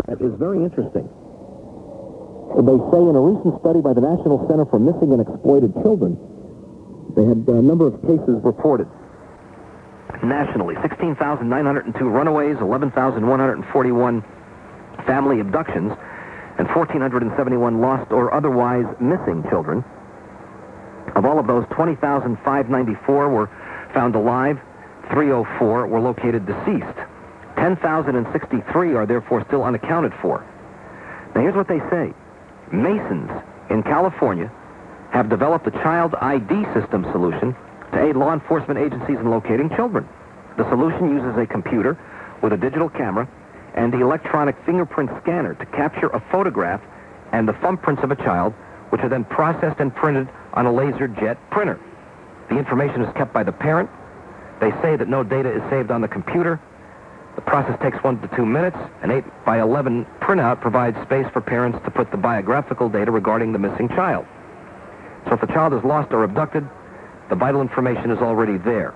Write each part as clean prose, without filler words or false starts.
That is very interesting. They say in a recent study by the National Center for Missing and Exploited Children, they had a number of cases reported. Nationally, 16,902 runaways, 11,141 family abductions, and 1,471 lost or otherwise missing children. Of all of those, 20,594 were found alive, 304 were located deceased. 10,063 are therefore still unaccounted for. Now here's what they say. Masons in California have developed a child ID system solution to aid law enforcement agencies in locating children. The solution uses a computer with a digital camera and the electronic fingerprint scanner to capture a photograph and the thumbprints of a child, which are then processed and printed on a laser jet printer. The information is kept by the parent. They say that no data is saved on the computer. The process takes 1 to 2 minutes. An 8x11 printout provides space for parents to put the biographical data regarding the missing child. So if the child is lost or abducted, the vital information is already there.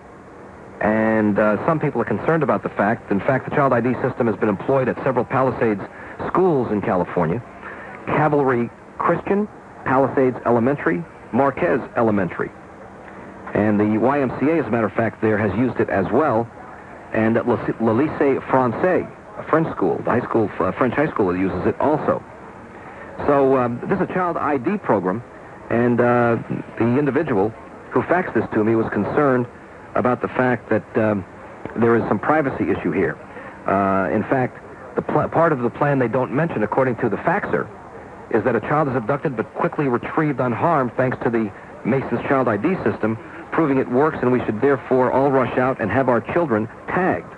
And some people are concerned about the fact. In fact, the child ID system has been employed at several Palisades schools in California. Cavalry Christian, Palisades Elementary, Marquez Elementary. And the YMCA, as a matter of fact, there has used it as well. And Le Lycée Français, a French school, the high school, French high school, uses it also. So this is a child ID program, and the individual who faxed this to me was concerned about the fact that there is some privacy issue here. In fact, the part of the plan they don't mention, according to the faxer, is that a child is abducted but quickly retrieved unharmed thanks to the Mason's Child ID system, proving it works, and we should therefore all rush out and have our children tagged.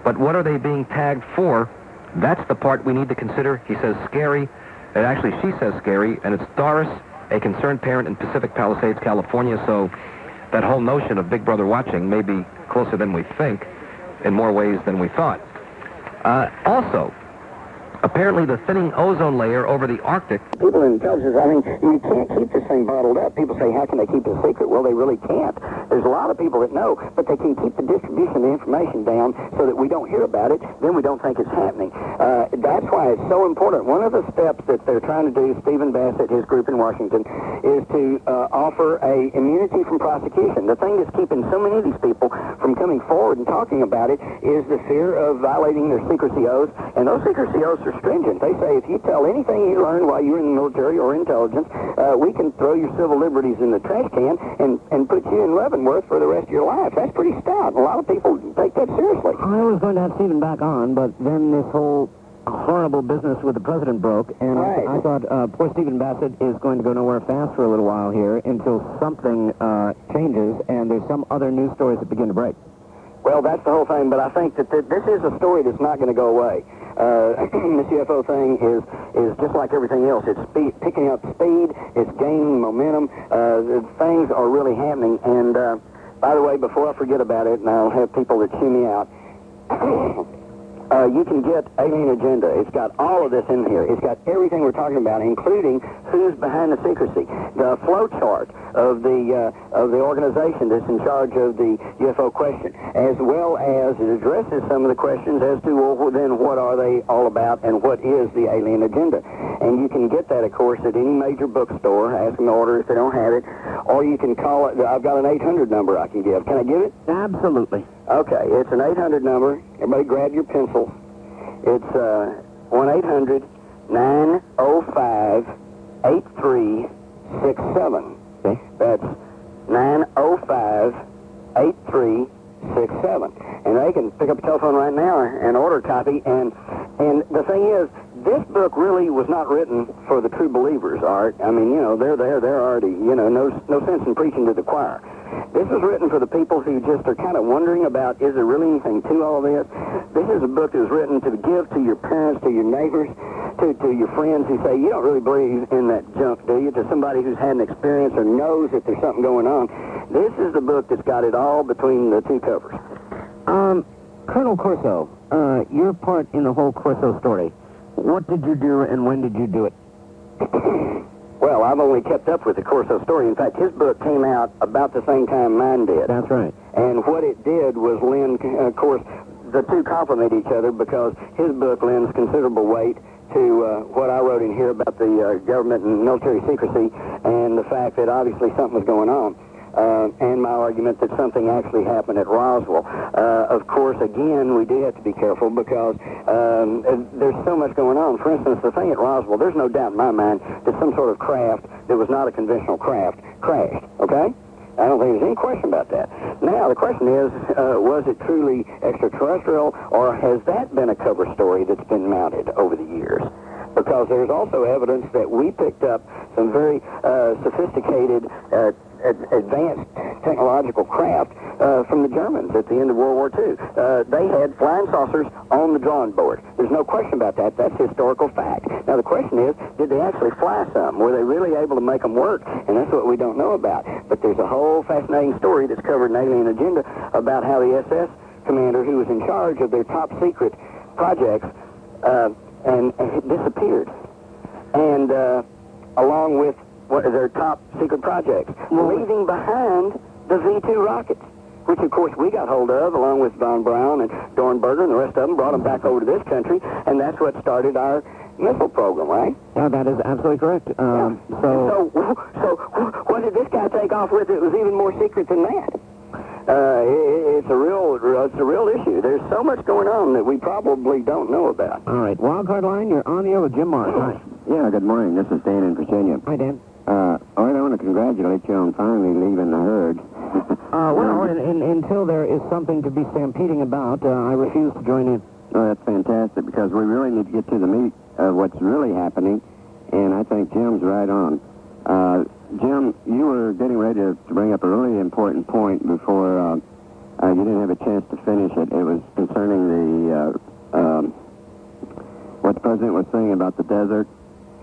But what are they being tagged for? That's the part we need to consider. He says scary. And actually, she says scary, and it's Doris, a concerned parent in Pacific Palisades, California, so that whole notion of Big Brother watching may be closer than we think in more ways than we thought. Also, apparently the thinning ozone layer over the Arctic... People in intelligence, I mean, you can't keep this thing bottled up. People say, how can they keep it a secret? Well, they really can't. There's a lot of people that know, but they can keep the distribution of the information down so that we don't hear about it, then we don't think it's happening. That's why it's so important. One of the steps that they're trying to do, Stephen Bassett, his group in Washington, is to offer a immunity from prosecution. The thing that's keeping so many of these people from coming forward and talking about it is the fear of violating their secrecy oaths, and those secrecy oaths are stringent. They say if you tell anything you learned while you were in the military or intelligence, we can throw your civil liberties in the trash can and put you in Leavenworth for the rest of your life. That's pretty stout. A lot of people take that seriously. I was going to have Stephen back on, but then this whole horrible business with the president broke, and right. I thought poor Stephen Bassett is going to go nowhere fast for a little while here until something changes and there's some other news stories that begin to break. Well, that's the whole thing, but I think that this is a story that's not going to go away. This UFO thing is just like everything else. It's picking up speed. It's gaining momentum. Things are really happening. And by the way, before I forget about it, and I'll have people that chew me out, you can get Alien Agenda. It's got all of this in here. It's got everything we're talking about, including who's behind the secrecy, the flow chart of the organization that's in charge of the UFO question, as well as it addresses some of the questions as to, well, then what are they all about and what is the Alien Agenda. And you can get that, of course, at any major bookstore. Ask them to order if they don't have it, or you can call it. I've got an 800 number I can give. Can I give it? Absolutely. Okay, it's an 800 number. Everybody grab your pencils. It's 1-800-905-8367. Okay. That's 905-8367. And they can pick up a telephone right now and order a copy. And the thing is, this book really was not written for the true believers, Art. I mean, you know, they're already, you know, no sense in preaching to the choir. This is written for the people who just are kind of wondering about, is there really anything to all this? This is a book that was written to give to your parents, to your neighbors, to your friends who say, you don't really believe in that junk, do you? To somebody who's had an experience or knows that there's something going on. This is the book that's got it all between the two covers. Colonel Corso, your part in the whole Corso story, what did you do and when did you do it? Well, I've only kept up with the Corso story. In fact, his book came out about the same time mine did. That's right. And what it did was lend, of course, the two complement each other because his book lends considerable weight to what I wrote in here about the government and military secrecy and the fact that obviously something was going on. And my argument that something actually happened at Roswell. Of course, again, we do have to be careful because there's so much going on. For instance, the thing at Roswell, there's no doubt in my mind that some sort of craft that was not a conventional craft crashed, okay? I don't think there's any question about that. Now, the question is, was it truly extraterrestrial, or has that been a cover story that's been mounted over the years? Because there's also evidence that we picked up some very sophisticated advanced technological craft from the Germans at the end of World War II. They had flying saucers on the drawing board. There's no question about that. That's historical fact. Now, the question is, did they actually fly some? Were they really able to make them work? And that's what we don't know about. But there's a whole fascinating story that's covered in Alien Agenda about how the SS commander who was in charge of their top secret projects and disappeared. And along with their top secret projects, leaving behind the V-2 rockets, which of course we got hold of along with Von Braun and Dornberger and the rest of them, brought them back over to this country, and that's what started our missile program, right? Yeah, that is absolutely correct. So what did this guy take off with that was even more secret than that? It's a real issue. There's so much going on that we probably don't know about. All right, Wildcard Line, you're on the air with Jim Morris. Hi. Yeah, good morning. This is Dan in Virginia. Hi, Dan. All right, I want to congratulate you on finally leaving the herd. Well, until there is something to be stampeding about, I refuse to join in. Oh, that's fantastic, because we really need to get to the meat of what's really happening, and I think Jim's right on. Jim, you were getting ready to bring up a really important point before you didn't have a chance to finish it. It was concerning the what the president was saying about the desert.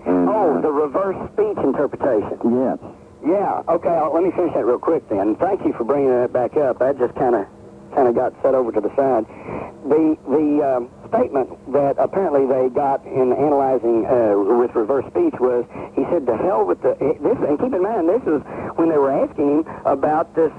And, the reverse speech interpretation. Yes. Yeah. Okay. Let me finish that real quick then. Thank you for bringing that back up. That just kind of got set over to the side. The statement that apparently they got in analyzing with reverse speech was, he said, "To hell with this." And keep in mind, this is when they were asking him about this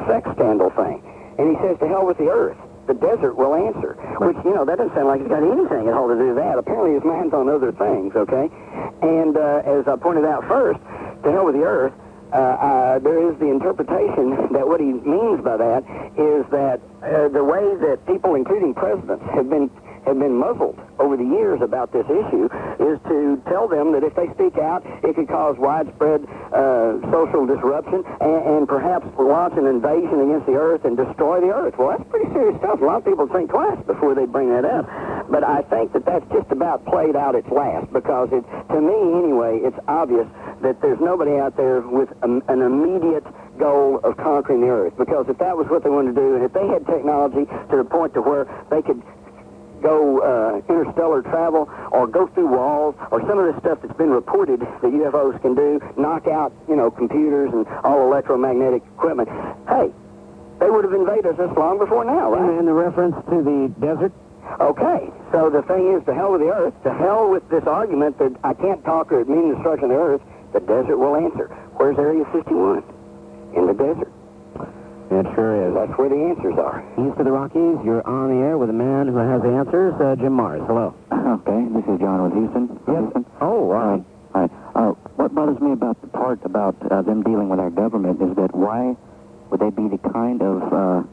sex scandal thing, and he says, "To hell with the earth. The desert will answer." Which, that doesn't sound like it's got anything at all to do with that. Apparently his mind's on other things, okay? And as I pointed out first, to hell with the earth, there is the interpretation that what he means by that is that the way that people, including presidents, have been muzzled over the years about this issue is to tell them that if they speak out, it could cause widespread social disruption and perhaps launch an invasion against the earth and destroy the earth. Well, that's pretty serious stuff. A lot of people think twice before they bring that up. But I think that that's just about played out its last, because to me anyway, it's obvious that there's nobody out there with an immediate goal of conquering the earth. Because if that was what they wanted to do, and if they had technology to the point to where they could go interstellar travel or go through walls or some of the stuff that's been reported that UFOs can do, knock out, computers and all electromagnetic equipment, hey, they would have invaded us long before now, right? And the reference to the desert? Okay, so the thing is, to hell with the earth, to hell with this argument that I can't talk or it means destruction of the earth, the desert will answer. Where's Area 51? In the desert. It sure is. That's where the answers are. East of the Rockies, you're on the air with a man who has the answers, Jim Morris. Hello. Okay, this is John with Houston. Yes. Houston. Oh, All right. What bothers me about the part about them dealing with our government is that why would they be the kind of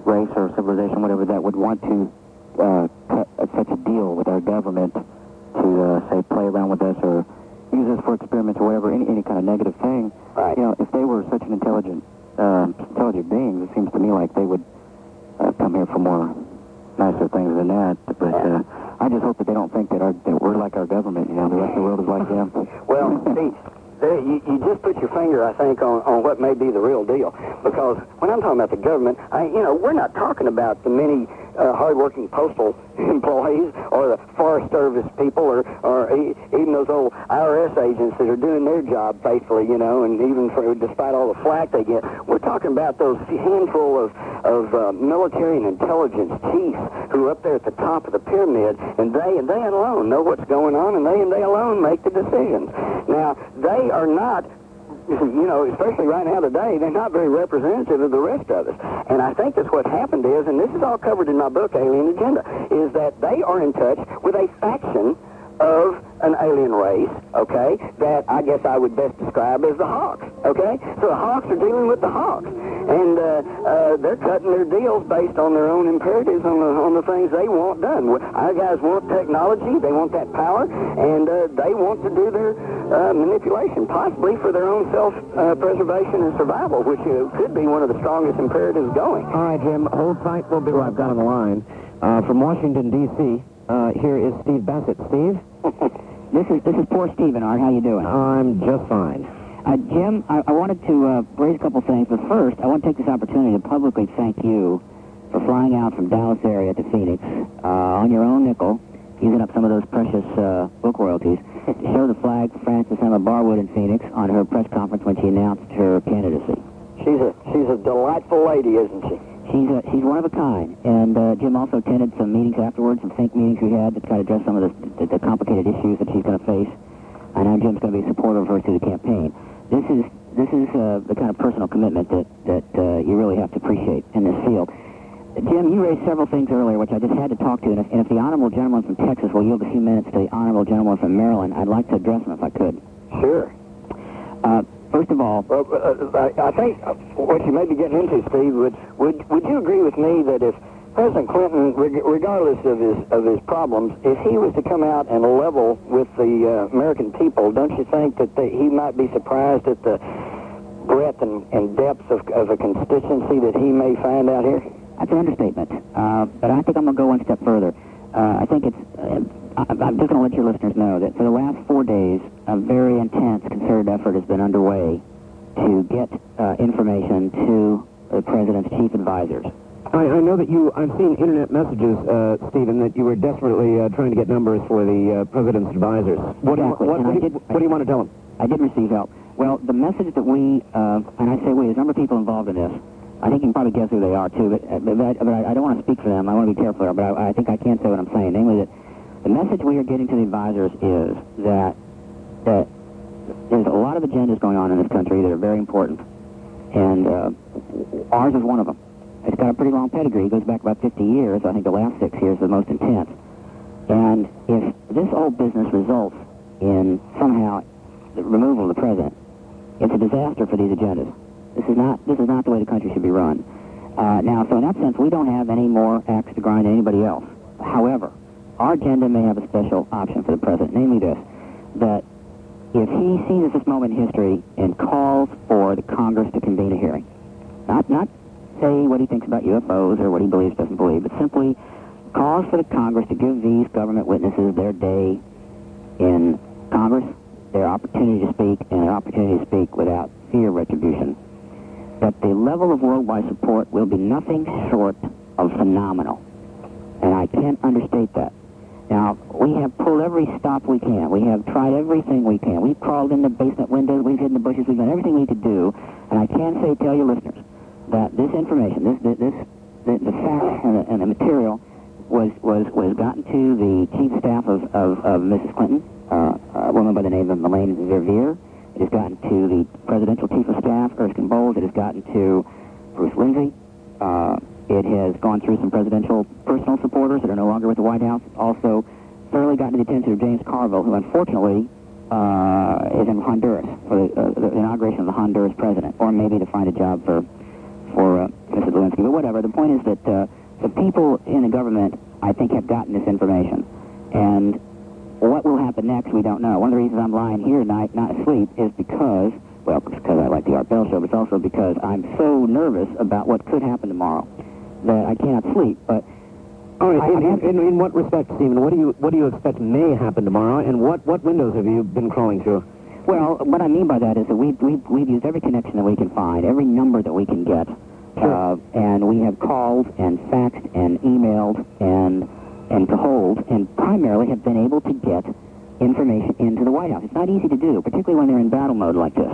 race or civilization, whatever, that would want to cut such a deal with our government to, say, play around with us or use us for experiments or whatever, any kind of negative thing. Right. If they were such an intelligent beings, it seems to me like they would come here for more nicer things than that. But I just hope that they don't think that we're like our government. The rest of the world is like them. Well, see, you just put your finger, I think, on what may be the real deal. Because when I'm talking about the government, we're not talking about the many hard-working postal employees or the Forest Service people or even those old IRS agents that are doing their job faithfully, and even despite all the flack they get. We're talking about those handful of military and intelligence chiefs who are up there at the top of the pyramid, and they alone know what's going on, and they alone make the decisions. Now, they are not you know, especially right now today, they're not very representative of the rest of us. And I think that's what's happened is, and this is all covered in my book, Alien Agenda, is that they are in touch with a faction of an alien race, okay, that I guess I would best describe as the Hawks, okay? So the Hawks are dealing with the Hawks, and they're cutting their deals based on their own imperatives on the things they want done. Our guys want technology, they want that power, and they want to do their manipulation, possibly for their own self-preservation and survival, which could be one of the strongest imperatives going. All right, Jim, hold tight. We'll be right back on the line. From Washington, D.C., here is Steve Bassett. Steve? This is poor Stephen, Art. How you doing? I'm just fine. Jim, I wanted to raise a couple things, but first, I want to take this opportunity to publicly thank you for flying out from Dallas area to Phoenix on your own nickel, using up some of those precious book royalties, to show the flag for Frances Emma Barwood in Phoenix on her press conference when she announced her candidacy. She's a delightful lady, isn't she? She's one of a kind, and Jim also attended some meetings afterwards, some think meetings we had to try to address some of the complicated issues that she's going to face. I know Jim's going to be supportive of her through the campaign. This is the kind of personal commitment that you really have to appreciate in this field. Jim, you raised several things earlier which I just had to talk to, and if the honorable gentleman from Texas will yield a few minutes to the honorable gentleman from Maryland, I'd like to address them if I could. Sure. First of all, I think what you may be getting into, Steve, would you agree with me that if President Clinton, regardless of his problems, if he was to come out and level with the American people, don't you think that he might be surprised at the breadth and depth of a constituency that he may find out here? That's an understatement, but I think I'm going to go one step further. I think I'm just going to let your listeners know that for the last 4 days, a very intense concerted effort has been underway to get information to the President's chief advisors. I know that I've seen internet messages, Stephen, that you were desperately trying to get numbers for the President's advisors. What do you want to tell them? I did receive help. Well, the message that we, and I say we, there's a number of people involved in this. I think you can probably guess who they are, too, but I don't want to speak for them. I want to be careful there, but I think I can say what I'm saying. Namely, that the message we are getting to the advisors is that there's a lot of agendas going on in this country that are very important, and ours is one of them. It's got a pretty long pedigree. It goes back about 50 years. I think the last 6 years are the most intense. And if this whole business results in somehow the removal of the president, it's a disaster for these agendas. This is not the way the country should be run. Now, so in that sense, we don't have any more axe to grind than anybody else. However, our agenda may have a special option for the president, namely this, that if he sees this moment in history and calls for the Congress to convene a hearing, not say what he thinks about UFOs or what he believes, doesn't believe, but simply calls for the Congress to give these government witnesses their day in Congress, their opportunity to speak, and an opportunity to speak without fear of retribution, that the level of worldwide support will be nothing short of phenomenal. And I can't understate that. Now, we have pulled every stop we can. We have tried everything we can. We've crawled in the basement windows. We've hidden the bushes. We've done everything we could do. And I can tell your listeners that this information, the facts and the material was gotten to the chief of staff of Mrs. Clinton, a woman by the name of Elaine Verveer. It has gotten to the presidential chief of staff, Erskine Bowles. It has gotten to Bruce Lindsay. It has gone through some presidential personal supporters that are no longer with the White House. Also, thoroughly gotten to the attention of James Carville, who unfortunately is in Honduras for the inauguration of the Honduras president, or maybe to find a job for Mrs. Lewinsky. But whatever. The point is that the people in the government, I think, have gotten this information. And what will happen next, we don't know. One of the reasons I'm lying here tonight, not asleep, is because I like the Art Bell Show, but it's also because I'm so nervous about what could happen tomorrow that I cannot sleep. But all right, in what respect, Stephen? What do you expect may happen tomorrow, and what windows have you been crawling through? Well, what I mean by that is that we've used every connection that we can find, every number that we can get, sure. And we have called and faxed and emailed and called, and primarily have been able to get information into the White House. It's not easy to do, particularly when they're in battle mode like this.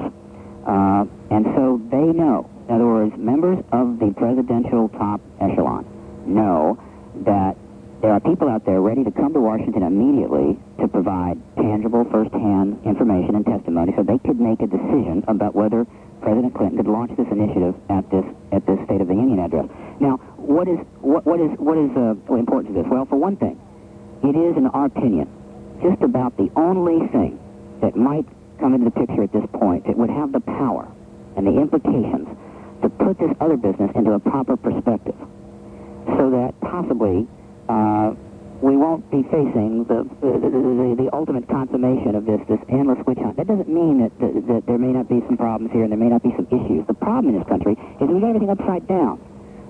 And so they know, in other words, members of the presidential top echelon know that there are people out there ready to come to Washington immediately to provide tangible, first-hand information and testimony so they could make a decision about whether President Clinton could launch this initiative at this State of the Union address. Now, what is important to this? Well, for one thing, it is, in our opinion, just about the only thing that might come into the picture at this point that would have the power and the implications to put this other business into a proper perspective, so that possibly we won't be facing the ultimate consummation of this endless witch hunt. That doesn't mean that there may not be some problems here and there may not be some issues. The problem in this country is we got everything upside down.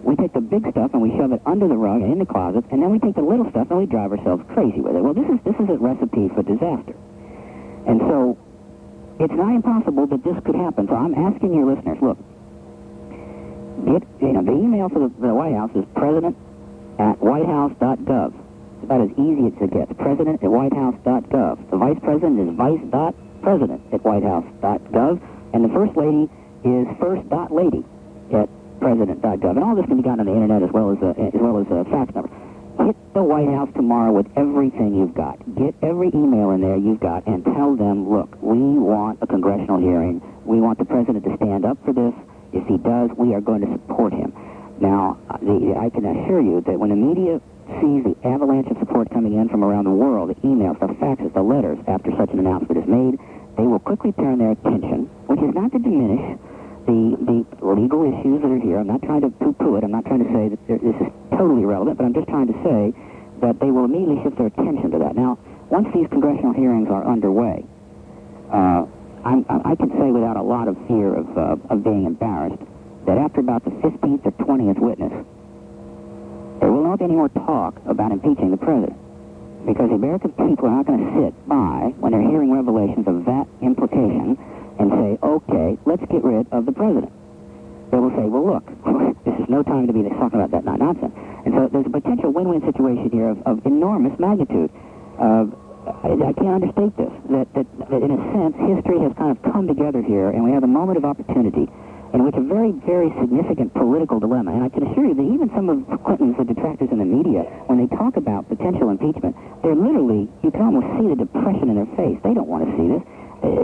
We take the big stuff and we shove it under the rug and in the closet, and then we take the little stuff and we drive ourselves crazy with it. Well, this is a recipe for disaster. And so it's not impossible that this could happen. So I'm asking your listeners, look, the email for the White House is president@whitehouse.gov. It's about as easy as it gets. President@whitehouse.gov. The vice president is vice.president@whitehouse.gov. And the first lady is first.lady at president.gov. And all this can be gotten on the internet as well as fax numbers. Hit the White House tomorrow with everything you've got. Get every email in there you've got and tell them, look, we want a congressional hearing. We want the president to stand up for this. If he does, we are going to support him. Now, I can assure you that when the media sees the avalanche of support coming in from around the world, the emails, the faxes, the letters, after such an announcement is made, they will quickly turn their attention, which is not to diminish the legal issues that are here. I'm not trying to poo-poo it. I'm not trying to say that this is totally irrelevant, but I'm just trying to say that they will immediately shift their attention to that. Now, once these congressional hearings are underway, I can say without a lot of fear of being embarrassed that after about the 15th or 20th witness, there will not be any more talk about impeaching the president, because the American people are not going to sit by when they're hearing revelations of that implication and say, okay, let's get rid of the president. They will say, well, look, this is no time to be talking about that nonsense. And so there's a potential win-win situation here of enormous magnitude. I can't understate this, that in a sense, history has kind of come together here, and we have a moment of opportunity in which a very, very significant political dilemma, and I can assure you that even some of Clinton's detractors in the media, when they talk about potential impeachment, they're literally, you can almost see the depression in their face. They don't want to see this.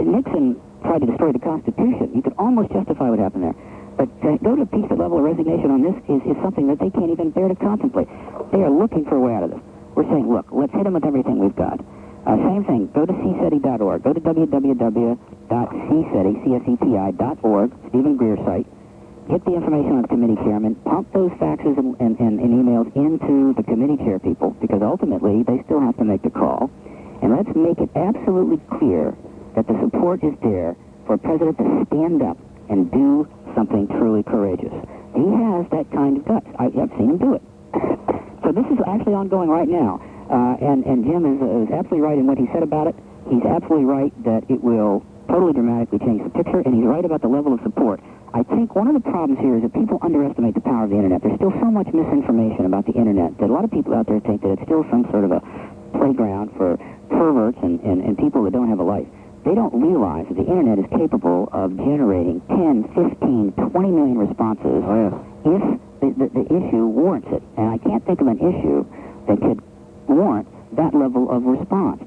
Nixon tried to destroy the Constitution. You could almost justify what happened there. But to go to a peace level of resignation on this is something that they can't even bear to contemplate. They are looking for a way out of this. We're saying, look, let's hit them with everything we've got. Same thing, go to cseti.org. Go to www.cseti.org, Stephen Greer's site. Get the information on the committee chairman. Pump those faxes and emails into the committee chair people, because ultimately they still have to make the call. And let's make it absolutely clear that the support is there for a president to stand up and do something truly courageous. He has that kind of guts. I've seen him do it. So this is actually ongoing right now. And Jim is absolutely right in what he said about it. He's absolutely right that it will totally dramatically change the picture, and he's right about the level of support. I think one of the problems here is that people underestimate the power of the Internet. There's still so much misinformation about the Internet that a lot of people out there think that it's still some sort of a playground for perverts and people that don't have a life. They don't realize that the Internet is capable of generating 10, 15, 20 million responses if the issue warrants it. And I can't think of an issue that could warrant that level of response.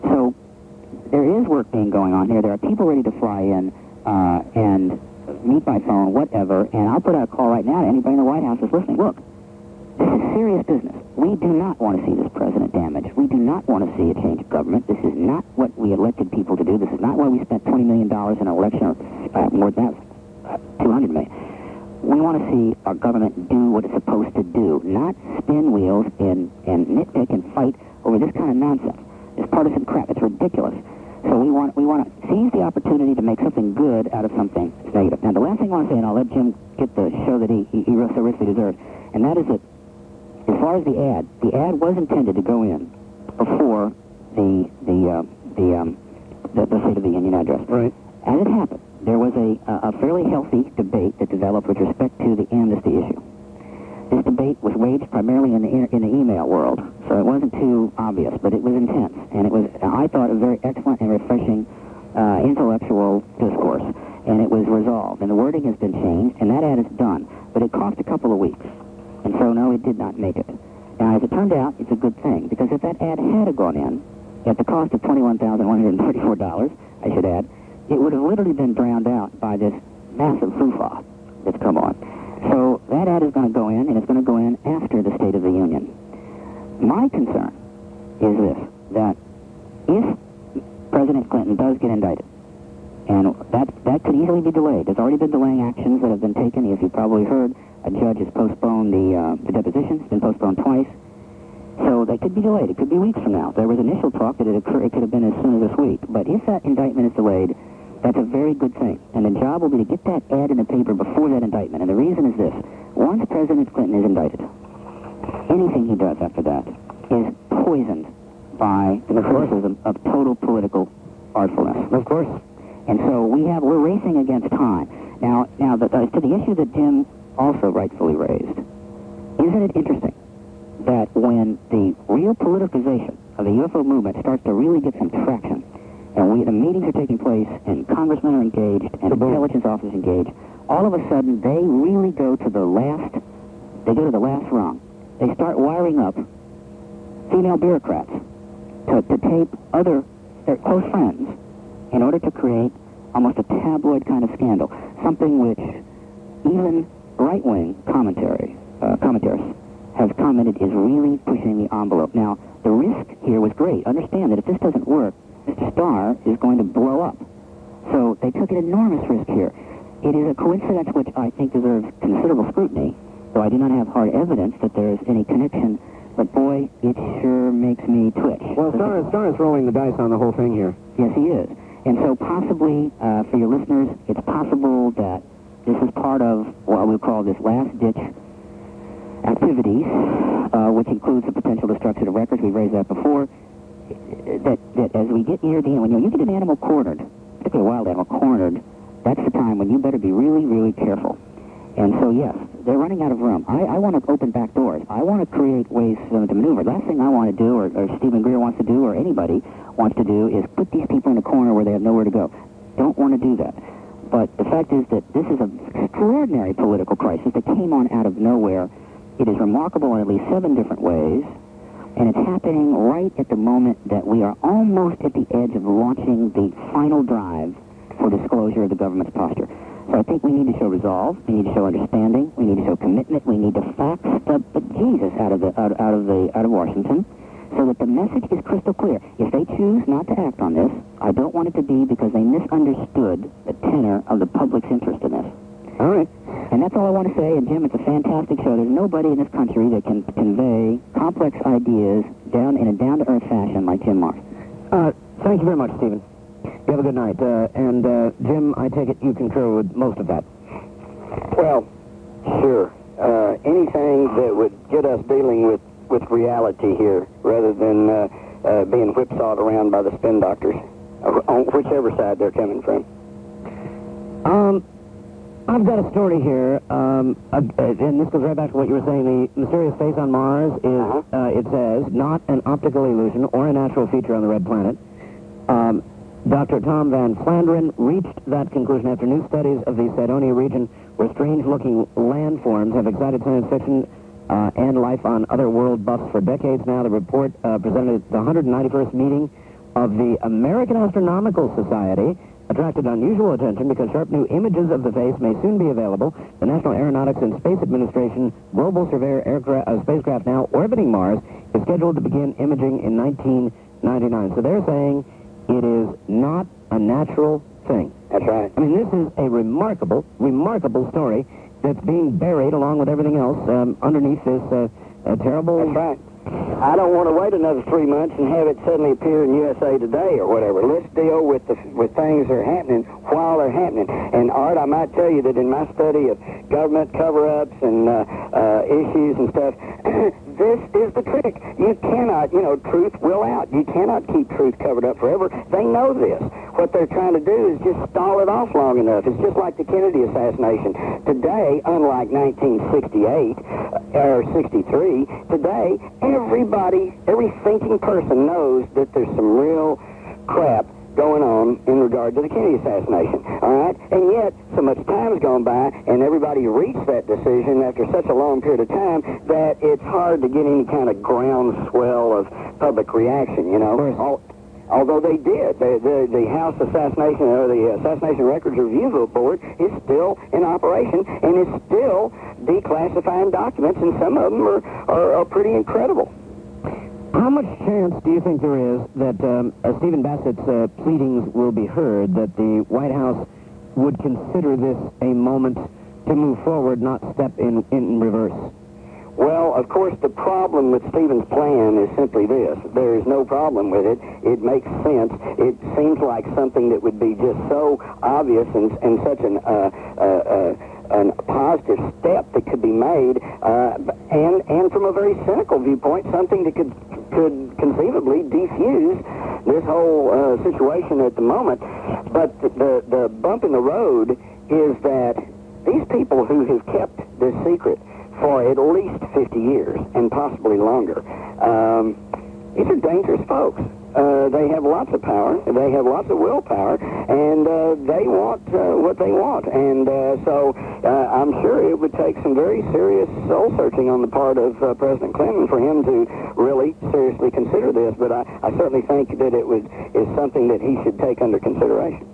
So there is work being going on here. There are people ready to fly in and meet by phone, whatever, and I'll put out a call right now to anybody in the White House that's listening. Look, this is serious business. We do not want to see this president damaged. We do not want to see a change of government. This is not what we elected people to do. This is not why we spent $20 million in an election, or more than that, $200 million. We want to see our government do what it's supposed to do, not spin wheels and nitpick and fight over this kind of nonsense. This partisan crap. It's ridiculous. So we want to seize the opportunity to make something good out of something negative. Now, the last thing I want to say, and I'll let Jim get the show that he so richly deserves, and that is that as far as the ad was intended to go in before the State of the Union address. Right. As it happened, there was a fairly healthy debate that developed with respect to the amnesty issue. This debate was waged primarily in the email world, so it wasn't too obvious, but it was intense, and it was, I thought, a very excellent and refreshing intellectual discourse, and it was resolved, and the wording has been changed, and that ad is done, but it cost a couple of weeks, and so no, it did not make it. Now, as it turned out, it's a good thing, because if that ad had gone in, at the cost of $21,134, I should add, it would have literally been drowned out by this massive foo-fa that's come on. So that ad is going to go in, and it's going to go in after the State of the Union. My concern is this, that if President Clinton does get indicted, and that could easily be delayed. There's already been delaying actions that have been taken. As you probably heard, a judge has postponed the deposition. It's been postponed twice. So they could be delayed. It could be weeks from now. There was initial talk that it could have been as soon as this week. But if that indictment is delayed, that's a very good thing. And the job will be to get that ad in the paper before that indictment. And the reason is this. Once President Clinton is indicted, anything he does after that is poisoned by the criticism of total political artfulness. Of course. And so we're racing against time. Now to the issue that Jim also rightfully raised, isn't it interesting that when the real politicization of the UFO movement starts to really get some traction, and the meetings are taking place, and congressmen are engaged, and intelligence officers engaged, all of a sudden they really go to the last rung. They start wiring up female bureaucrats to tape their close friends in order to create almost a tabloid kind of scandal, something which even right-wing commentators have commented is really pushing the envelope. Now, the risk here was great. Understand that if this doesn't work, Mr. Starr is going to blow up. So they took an enormous risk here. It is a coincidence which I think deserves considerable scrutiny, though I do not have hard evidence that there is any connection. But boy, it sure makes me twitch. Well, Starr is rolling the dice on the whole thing here. Yes, he is. And so possibly, for your listeners, it's possible that this is part of what we'll call this last-ditch activities, which includes the potential destruction of records. We've raised that before. That as we get near the end, when you get an animal cornered, particularly a wild animal cornered, that's the time when you better be really, really careful. And so, yes, they're running out of room. I want to open back doors. I want to create ways for them to maneuver. Last thing I want to do, or Stephen Greer wants to do, or anybody wants to do, is put these people in a corner where they have nowhere to go. Don't want to do that. But the fact is that this is an extraordinary political crisis that came on out of nowhere. It is remarkable in at least 7 different ways, and it's happening right at the moment that we are almost at the edge of launching the final drive for disclosure of the government's posture. So I think we need to show resolve, we need to show understanding, we need to show commitment, we need to fax the Jesus out of Washington, so that the message is crystal clear. If they choose not to act on this, I don't want it to be because they misunderstood the tenor of the public's interest in this. All right. And that's all I want to say. And Jim, it's a fantastic show. There's nobody in this country that can convey complex ideas in a down-to-earth fashion like Jim Marrs. Thank you very much, Stephen. You have a good night. And Jim, I take it you concur with most of that. Well, sure. Anything that would get us dealing with reality here, rather than being whipsawed around by the spin doctors, on whichever side they're coming from. I've got a story here, and this goes right back to what you were saying. The mysterious face on Mars is, it says, not an optical illusion or a natural feature on the red planet. Dr. Tom Van Flanderen reached that conclusion after new studies of the Cydonia region, where strange-looking landforms have excited science fiction and life on other world buffs for decades now. The report presented at the 191st meeting of the American Astronomical Society attracted unusual attention because sharp new images of the face may soon be available. The National Aeronautics and Space Administration Global Surveyor spacecraft, now orbiting Mars, is scheduled to begin imaging in 1999. So they're saying it is not a natural thing. That's right. I mean, this is a remarkable, remarkable story that's being buried along with everything else underneath this terrible... That's right. I don't want to wait another 3 months and have it suddenly appear in USA Today or whatever. Let's deal with things that are happening while they're happening. And, Art, I might tell you that in my study of government cover-ups and issues and stuff, this is the trick. You cannot, truth will out. You cannot keep truth covered up forever. They know this. What they're trying to do is just stall it off long enough. It's just like the Kennedy assassination. Today, unlike 1968 or 63, today, every thinking person knows that there's some real crap going on in regard to the Kennedy assassination, all right? And yet, so much time has gone by, and everybody reached that decision after such a long period of time that it's hard to get any kind of groundswell of public reaction, you know? Although they did. The House Assassination, or the Assassination Records Review Board is still in operation and is still declassifying documents, and some of them are pretty incredible. How much chance do you think there is that Stephen Bassett's pleadings will be heard, that the White House would consider this a moment to move forward, not step in reverse? Well, of course, the problem with Stephen's plan is simply this. There is no problem with it. It makes sense. It seems like something that would be just so obvious and such a positive step that could be made, and from a very cynical viewpoint, something that could conceivably defuse this whole situation at the moment. But the bump in the road is that these people who have kept this secret for at least 50 years, and possibly longer, these are dangerous folks. They have lots of power, they have lots of willpower, and they want what they want. And so I'm sure it would take some very serious soul-searching on the part of President Clinton for him to really seriously consider this, but I certainly think that is something that he should take under consideration.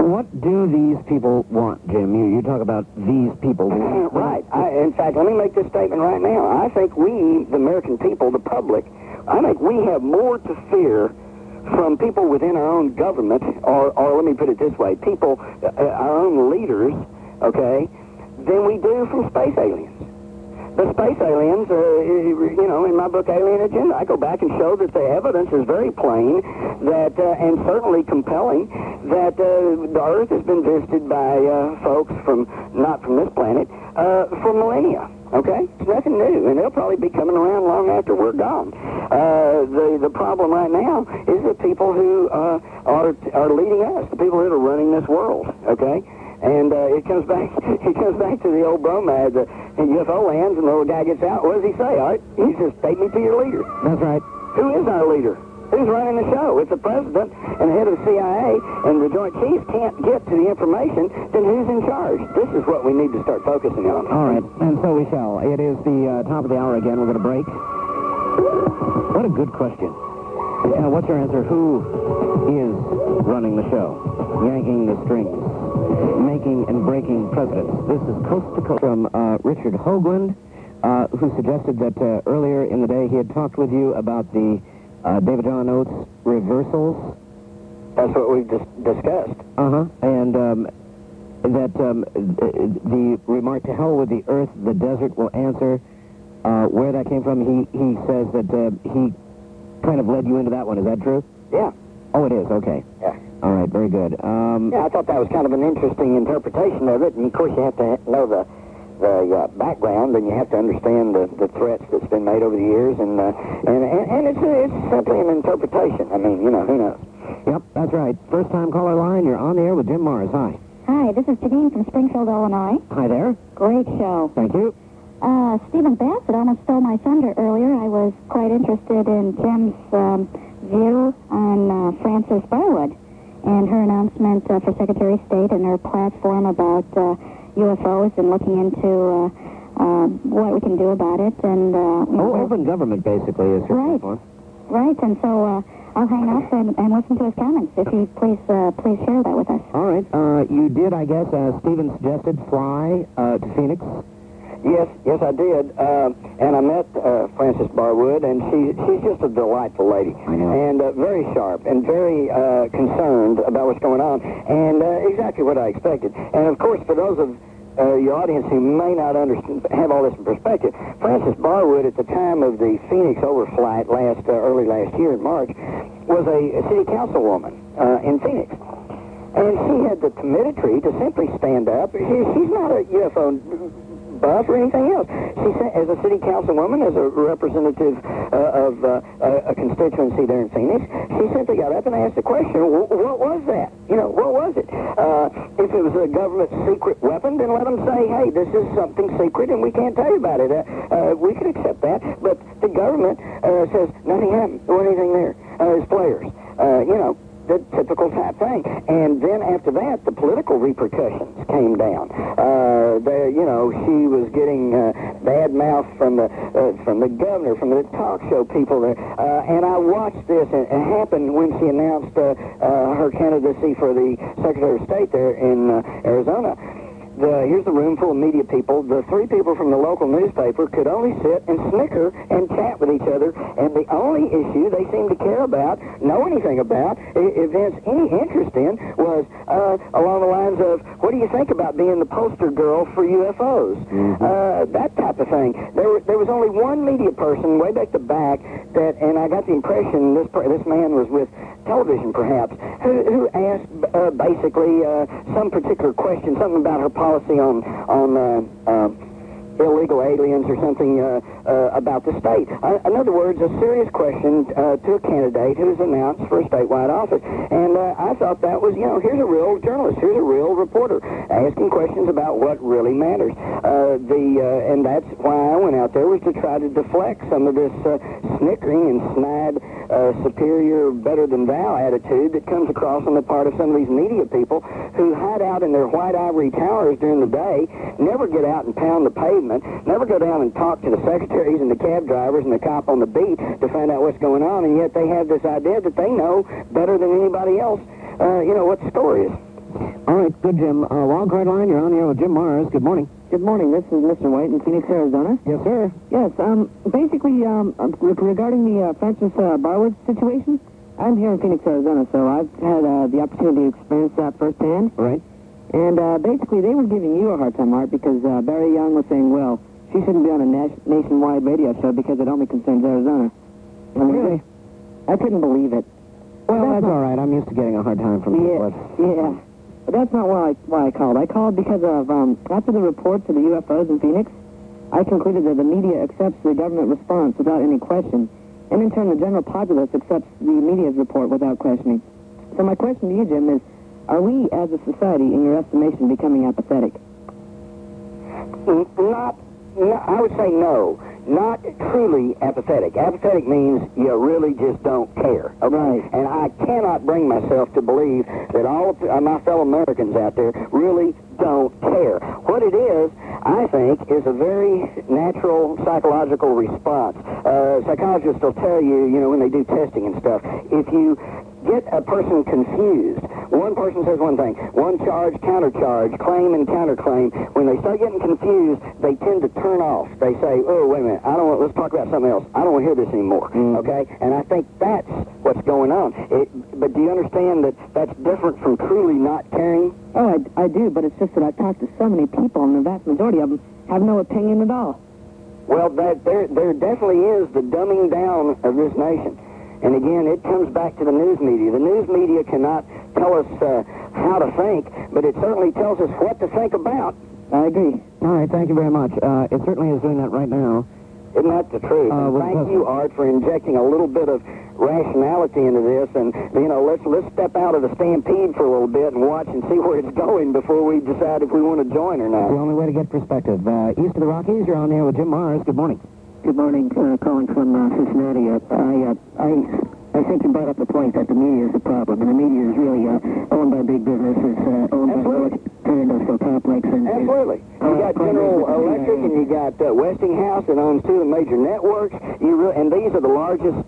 What do these people want, Jim? You talk about these people. Right. In fact, let me make this statement right now. I think we, the American people, the public, I think we have more to fear from people within our own government, or let me put it this way, people, our own leaders, okay, than we do from space aliens. The space aliens, you know, in my book, Alien Agenda, I go back and show that the evidence is very plain, that, and certainly compelling, that the Earth has been visited by folks not from this planet, for millennia. Okay? It's nothing new, and they'll probably be coming around long after we're gone. The problem right now is the people who are leading us, the people that are running this world. Okay? And it comes back to the old bromide, the UFO lands, and the little guy gets out. What does he say? All right, he says, "Take me to your leader." That's right. Who is our leader? Who's running the show? If the president and the head of the CIA and the Joint Chiefs can't get to the information, then who's in charge? This is what we need to start focusing on. All right, and so we shall. It is the top of the hour again. We're going to break. What a good question. What's your answer? Who is running the show? Yanking the strings. Making and breaking presidents. This is Coast to Coast from Richard Hoagland, who suggested that earlier in the day he had talked with you about the David John Oates reversals. That's what we've discussed. And that the remark, "To hell with the earth, the desert will answer," where that came from, he says that he kind of led you into that one. Is that true? Yeah. Oh, it is? Okay. Yeah. All right, very good. Yeah, I thought that was kind of an interesting interpretation of it, and of course you have to know the background, and you have to understand the threats that's been made over the years, and it's simply an interpretation. I mean, you know, who knows? Yep, that's right. First time caller line, you're on the air with Jim Mars. Hi. Hi, this is Janine from Springfield, Illinois. Hi there. Great show. Thank you. Stephen Bassett almost stole my thunder earlier. I was quite interested in Jim's view on Frances Barwood and her announcement for Secretary of State and her platform about UFOs and looking into what we can do about it. And open government, basically, is her platform. Right, and so I'll hang up and listen to his comments. If you please share that with us. All right. You did, I guess, as Stephen suggested, fly to Phoenix. Yes, I did. And I met Frances Barwood, and she's just a delightful lady. I know. And very sharp and very concerned about what's going on, and exactly what I expected. And, of course, for those of your audience who may not have all this in perspective, Frances Barwood, at the time of the Phoenix overflight early last year in March, was a city councilwoman in Phoenix. And she had the timidity to simply stand up. She's not a UFO buff or anything else. She said, as a city councilwoman, as a representative of a constituency there in Phoenix, she simply got up and asked the question, what was that? You know, what was it? If it was a government secret weapon, then let them say, hey, this is something secret and we can't tell you about it. We could accept that, but the government says, nothing happened. There wasn't anything there. It's players. You know, the typical type thing. And then after that, the political repercussions came down. She was getting bad mouth from the governor, from the talk show people there. And I watched this, and it happened when she announced her candidacy for the Secretary of State there in Arizona. Here's the room full of media people. The three people from the local newspaper could only sit and snicker and chat with each other, and the only issue they seemed to care about, know anything about, evince any interest in, was along the lines of, what do you think about being the poster girl for UFOs? That type of thing. There was only one media person way back the back that, and I got the impression this man was with television perhaps, who asked basically some particular question, something about her policy on illegal aliens or something about the state. In other words, a serious question to a candidate who's announced for a statewide office. And I thought that was, here's a real journalist, here's a real reporter asking questions about what really matters. And that's why I went out there, was to try to deflect some of this snickering and snide, superior, better than thou attitude that comes across on the part of some of these media people who hide out in their white ivory towers during the day, never get out and pound the pavement, never go down and talk to the secretaries and the cab drivers and the cop on the beat to find out what's going on, and yet they have this idea that they know better than anybody else, what the story is. All right, good, Jim. Wildcard Line, you're on the air with Jim Mars. Good morning. Good morning. This is Mr. White in Phoenix, Arizona. Yes, sir. Yes, basically, regarding the Francis Barwood situation, I'm here in Phoenix, Arizona, so I've had the opportunity to experience that firsthand. Right. And basically, they were giving you a hard time, Art, because Barry Young was saying, well, she shouldn't be on a nationwide radio show because it only concerns Arizona. Really? I couldn't believe it. Well, that's all right. I'm used to getting a hard time from people. Yeah. But that's not why I called. I called because of, after the reports of the UFOs in Phoenix, I concluded that the media accepts the government response without any question, and in turn the general populace accepts the media's report without questioning. So my question to you, Jim, is, are we, as a society, in your estimation, becoming apathetic? I would say no. Not truly apathetic. Apathetic means you really just don't care. Okay? Right. And I cannot bring myself to believe that all of my fellow Americans out there really don't care. What it is, I think, is a very natural psychological response. Psychologists will tell you, when they do testing and stuff, if you get a person confused, one person says one thing, one charge, countercharge, claim and counterclaim. When they start getting confused, they tend to turn off. They say, oh, wait a minute, let's talk about something else. I don't want to hear this anymore, okay? And I think that's what's going on. But do you understand that that's different from truly not caring? Oh, I do, but it's just that I've talked to so many people, and the vast majority of them have no opinion at all. Well, there definitely is the dumbing down of this nation. And again, it comes back to the news media. The news media cannot tell us how to think, but it certainly tells us what to think about. I agree. All right, thank you very much. It certainly is doing that right now. Isn't that the truth? Thank you, Art, for injecting a little bit of rationality into this. And, let's step out of the stampede for a little bit and watch and see where it's going before we decide if we want to join or not. The only way to get perspective. East of the Rockies, you're on the air with Jim Mars. Good morning. Good morning, calling from Cincinnati. I think you brought up the point that the media is the problem, and the media is really owned by big businesses, owned by military industrial complex. Absolutely. You got General Electric, and you got Westinghouse that owns two of the major networks. And these are the largest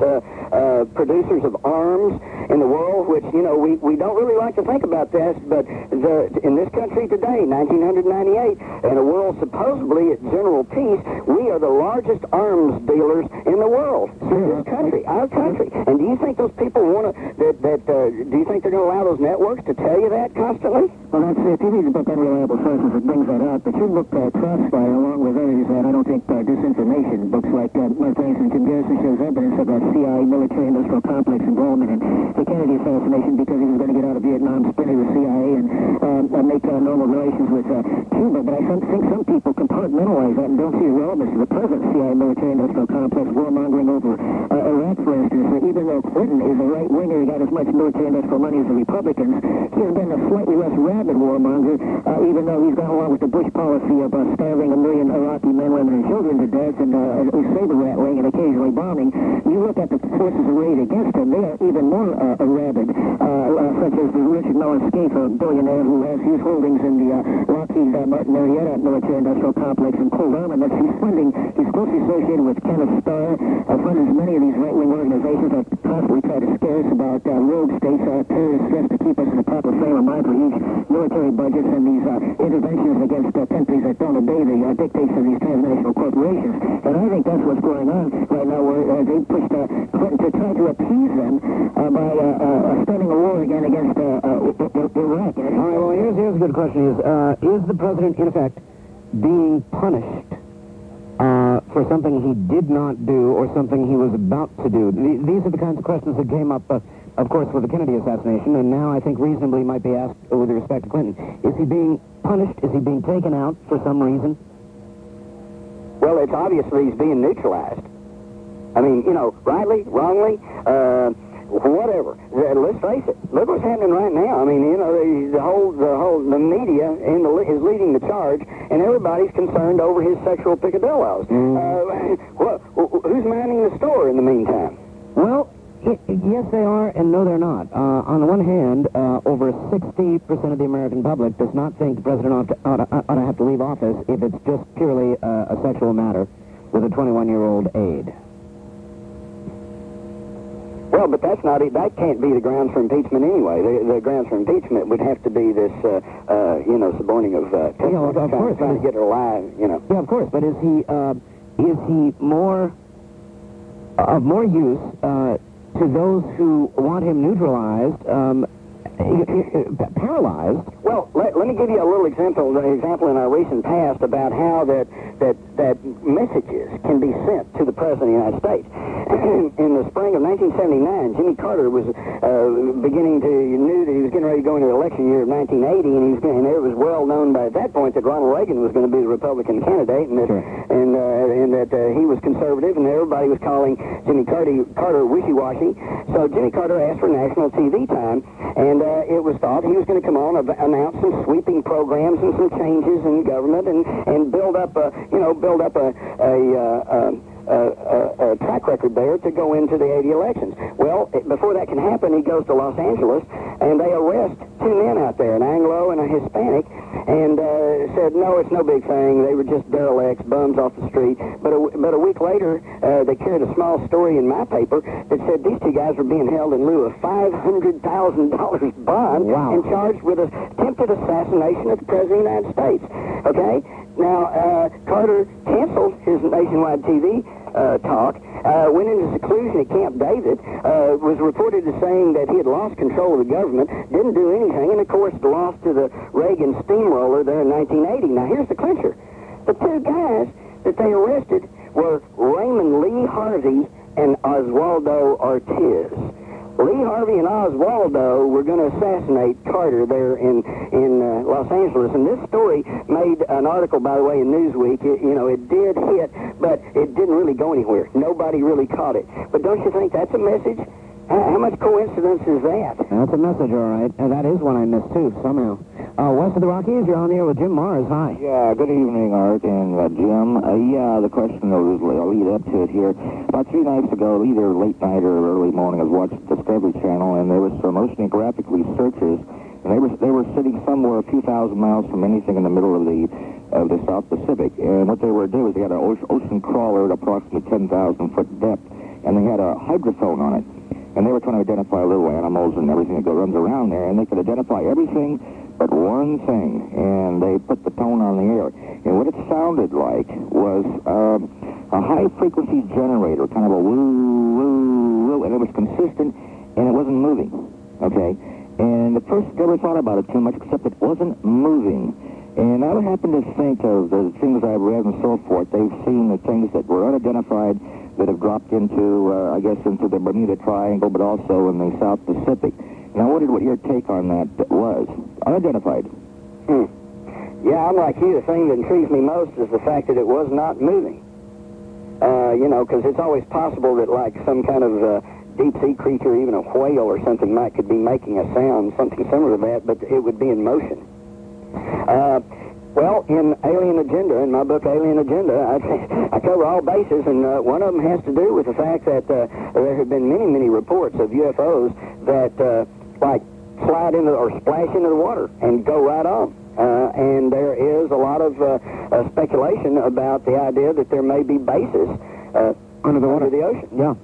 producers of arms in the world, which, we don't really like to think about this, but in this country today, 1998, in a world supposedly at general peace, we are the largest arms dealers in the world. This country, our country. And do you think those people want to, do you think they're going to allow those networks to tell you that constantly? Well, that's it. If you read the book Unreliable Sources, it brings that up. But your book, Crossfire, along with others, I don't think disinformation, books like, for instance, Jim Garrison shows evidence of CIA military industrial complex involvement in the Kennedy assassination because he was going to get out of Vietnam, splinter the CIA, and make normal relations with Cuba. But I think some people compartmentalize that and don't see the relevance to the present CIA military-industrial complex warmongering over Iraq, for instance. Even though Clinton is a right-winger, he got as much military-industrial money as the Republicans, he has been a slightly less rabid warmonger, even though he's gone along with the Bush policy of starving 1 million Iraqi men, women, and children to death and saber rattling and occasionally bombing. You look at the forces arrayed against him, they are even more rabid, such as the Richard Mellon-Scaife, a billionaire who has huge holdings in the Lockheed Martin Marietta military-industrial complex and cold armament. He's closely associated with Kenneth Starr, funds many of these right-wing organizations that constantly try to scare us about rogue states, terrorist threats to keep us in a proper frame of mind for huge military budgets and these interventions against countries that don't obey the dictates of these transnational corporations. And I think that's what's going on right now, where they pushed Clinton to try to appease them by starting a war again against Iraq. All right, well, here's a good question. Is the president, in effect, being punished for something he did not do or something he was about to do? These are the kinds of questions that came up, of course, with the Kennedy assassination, and now I think reasonably might be asked with respect to Clinton. Is he being punished? Is he being taken out for some reason? Well, it's obvious that he's being neutralized. I mean, you know, rightly, wrongly, whatever. Let's face it. Look what's happening right now. I mean, you know, the media is leading the charge, and everybody's concerned over his sexual picadillos. Who's minding the store in the meantime? Well, yes, they are, and no, they're not. On the one hand, over 60% of the American public does not think the president ought to have to leave office if it's just purely a sexual matter with a 21-year-old aide. Well, but that's not it. That can't be the grounds for impeachment anyway. The grounds for impeachment would have to be this, suborning of testimony, of course, trying to get her alive, you know. Yeah, of course. But is he more of more use to those who want him neutralized, paralyzed? Well, let me give you a little example in our recent past about how that messages can be sent to the President of the United States. In the spring of 1979, Jimmy Carter was knew that he was getting ready to go into the election year of 1980, and it was well known by at that point that Ronald Reagan was going to be the Republican candidate, and that he was conservative, and everybody was calling Jimmy Carter wishy-washy. So Jimmy Carter asked for national TV time, and it was thought he was going to come on, announce some sweeping programs and some changes in government, and build up a track record there to go into the 80 elections. Well, before that can happen, he goes to Los Angeles, and they arrest two men out there, an Anglo and a Hispanic, and said, no, it's no big thing. They were just derelicts, bums off the street. But a week later, they carried a small story in my paper that said these two guys were being held in lieu of $500,000 bond and charged with attempted assassination of the President of the United States. Okay? Now, Carter canceled his nationwide TV talk, went into seclusion at Camp David, was reported as saying that he had lost control of the government, didn't do anything, and of course lost to the Reagan steamroller there in 1980. Now, here's the clincher. The two guys that they arrested were Raymond Lee Harvey and Oswaldo Ortiz. Lee Harvey and Oswaldo were going to assassinate Carter there in Los Angeles, and this story made an article, by the way, in Newsweek. It did hit, but it didn't really go anywhere. Nobody really caught it. But don't you think that's a message? How much coincidence is that? That's a message, all right. And that is one I missed, too, somehow. West of the Rockies, you're on the air with Jim Mars. Hi. Yeah, good evening, Art and Jim. The question that was lead up to it here. About 3 nights ago, either late night or early morning, I was watching Discovery Channel, and there was some oceanographic researchers, and they were sitting somewhere a few thousand miles from anything in the middle of the South Pacific. And what they were doing is they had an ocean crawler at approximately 10,000-foot depth, and they had a hydrophone on it. And they were trying to identify little animals and everything that runs around there, and they could identify everything but one thing, and they put the tone on the air. And what it sounded like was a high-frequency generator, kind of a woo, woo, woo, and it was consistent, and it wasn't moving, okay? And at first, I never thought about it too much, except it wasn't moving. And I would happen to think of the things I've read and so forth. They've seen the things that were unidentified that have dropped into, into the Bermuda Triangle, but also in the South Pacific. And I wondered what your take on that was. Unidentified. Yeah, I'm like you. The thing that intrigues me most is the fact that it was not moving. You know, because it's always possible that, like, some kind of deep-sea creature, even a whale or something, could be making a sound, something similar to that, but it would be in motion. Well, in Alien Agenda, in my book Alien Agenda, I cover all bases, and one of them has to do with the fact that there have been many, many reports of UFOs that, like, slide into or splash into the water and go right on. And there is a lot of speculation about the idea that there may be bases under the ocean. Yeah.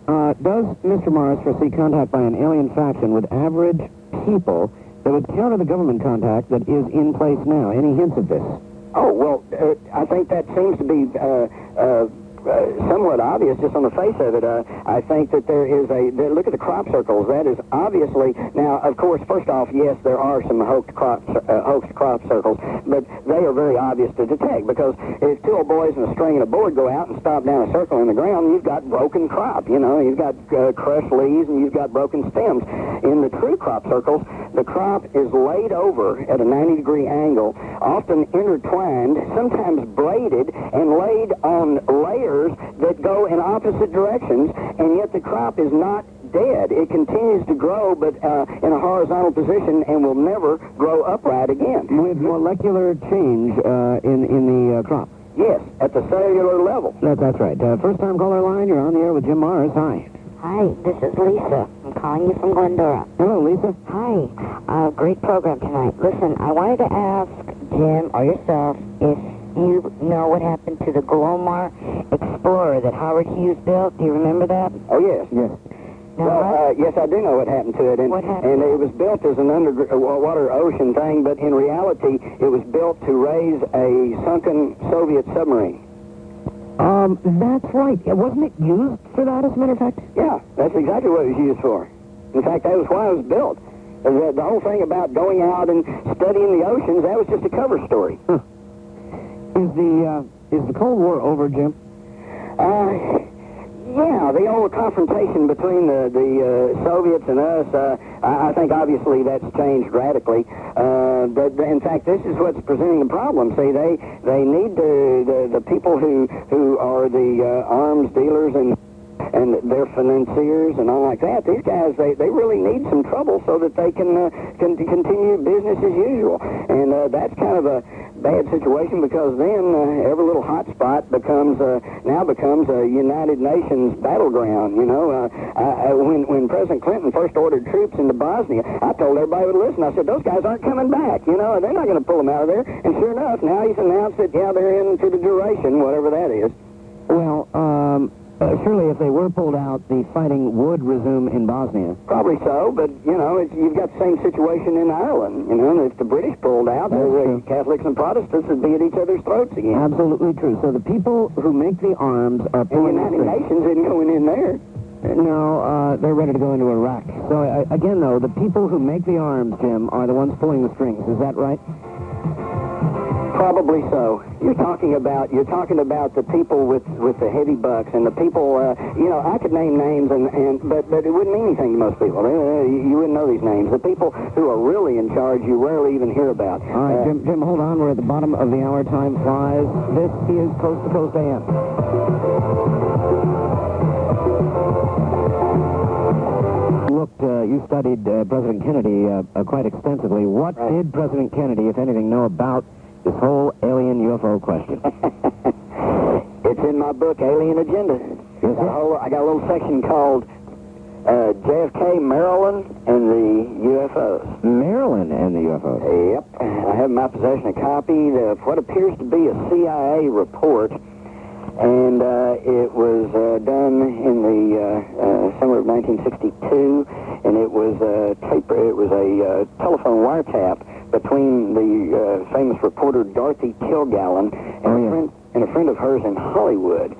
Does Mr. Morris foresee contact by an alien faction with average people that would counter the government contact that is in place now? Any hints of this? Oh, well, I think that seems to be somewhat obvious just on the face of it. I think that there is look at the crop circles. That is obviously, now, of course, first off, yes, there are some hoaxed crop circles, but they are very obvious to detect, because if two old boys and a string and a board go out and stop down a circle in the ground, you've got broken crop, you know, you've got crushed leaves and you've got broken stems. In the true crop circles, the crop is laid over at a 90-degree angle, often intertwined, sometimes braided, and laid on layers that go in opposite directions, and yet the crop is not dead. It continues to grow, but in a horizontal position, and will never grow upright again. With molecular change in the crop? Yes, at the cellular level. That's right. First-time caller line, you're on the air with Jim Mars. Hi. Hi, this is Lisa. I'm calling you from Glendora. Hello, Lisa. Hi. Great program tonight. Listen, I wanted to ask Jim or yourself if you know what happened to the Glomar Explorer that Howard Hughes built. Do you remember that? Oh, yes. Yes. Well, yes, I do know what happened to it. And, what happened? And it was built as an underwater ocean thing, but in reality, it was built to raise a sunken Soviet submarine. That's right. Wasn't it used for that, as a matter of fact? Yeah, that's exactly what it was used for. In fact, that was why it was built. The whole thing about going out and studying the oceans, that was just a cover story. Huh. Is the Cold War over, Jim? Yeah, the old confrontation between the Soviets and us, I think obviously that's changed radically. But in fact, this is what's presenting the problem. See, they need the people who are the arms dealers and their financiers and all like that. These guys, they really need some trouble so that they can continue business as usual. And that's kind of a bad situation, because then every little hot spot now becomes a United Nations battleground. You know, when President Clinton first ordered troops into Bosnia, I told everybody to listen. I said, those guys aren't coming back. You know, they're not going to pull them out of there. And sure enough, now he's announced that, yeah, they're in for the duration, whatever that is. Well, surely if they were pulled out, the fighting would resume in Bosnia. Probably so, but, you know, you've got the same situation in Ireland. You know, if the British pulled out, the Catholics and Protestants would be at each other's throats again. Absolutely true. So the people who make the arms are pulling the United Nations isn't going in there. No, they're ready to go into Iraq. So, again, though, the people who make the arms, Jim, are the ones pulling the strings. Is that right? Probably so. You're talking about the people with the heavy bucks and the people. You know, I could name names, but it wouldn't mean anything to most people. You wouldn't know these names. The people who are really in charge, you rarely even hear about. All right, Jim, hold on. We're at the bottom of the hour. Time flies. This is Coast to Coast AM. You studied President Kennedy quite extensively. What did President Kennedy, if anything, know about this whole alien UFO question? It's in my book, Alien Agenda. I got a little section called JFK, Maryland, and the UFOs. Maryland and the UFOs? Yep. I have in my possession a copy of what appears to be a CIA report, and it was done in the summer of 1962, and it was a telephone wiretap between the famous reporter Dorothy Kilgallen and a friend of hers in Hollywood.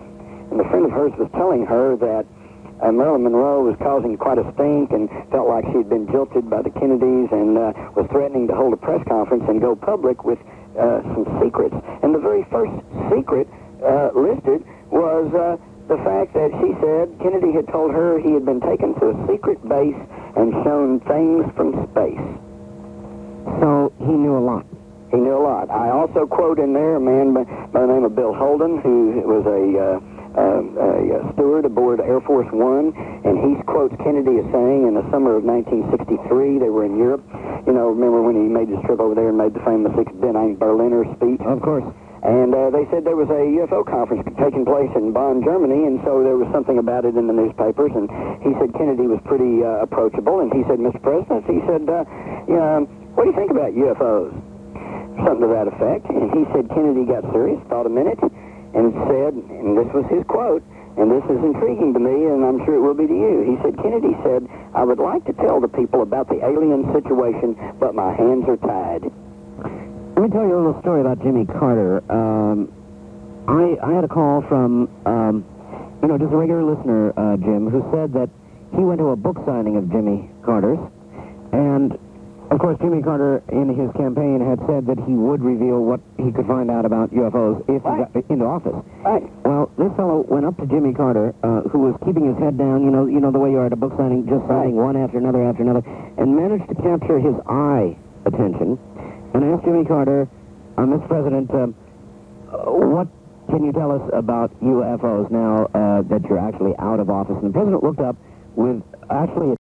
And the friend of hers was telling her that Marilyn Monroe was causing quite a stink and felt like she had been jilted by the Kennedys, and was threatening to hold a press conference and go public with some secrets. And the very first secret listed was the fact that she said Kennedy had told her he had been taken to a secret base and shown things from space. So he knew a lot. He knew a lot. I also quote in there a man by the name of Bill Holden, who was a steward aboard Air Force One, and he quotes Kennedy as saying in the summer of 1963, they were in Europe. You know, remember when he made his trip over there and made the famous Ben Berliner speech? Of course. And they said there was a UFO conference taking place in Bonn, Germany, and so there was something about it in the newspapers, and he said Kennedy was pretty approachable, and he said, Mr. President, he said, what do you think about UFOs? Something to that effect. And he said Kennedy got serious, thought a minute, and said, and this was his quote, and this is intriguing to me, and I'm sure it will be to you. He said, Kennedy said, I would like to tell the people about the alien situation, but my hands are tied. Let me tell you a little story about Jimmy Carter. I had a call from, just a regular listener, Jim, who said that he went to a book signing of Jimmy Carter's, and of course, Jimmy Carter, in his campaign, had said that he would reveal what he could find out about UFOs if he got into office. Right. Well, this fellow went up to Jimmy Carter, who was keeping his head down, you know the way you are at a book signing, just signing one after another, and managed to capture his eye attention, and asked Jimmy Carter, Mr. President, what can you tell us about UFOs now that you're actually out of office? And the President looked up with actually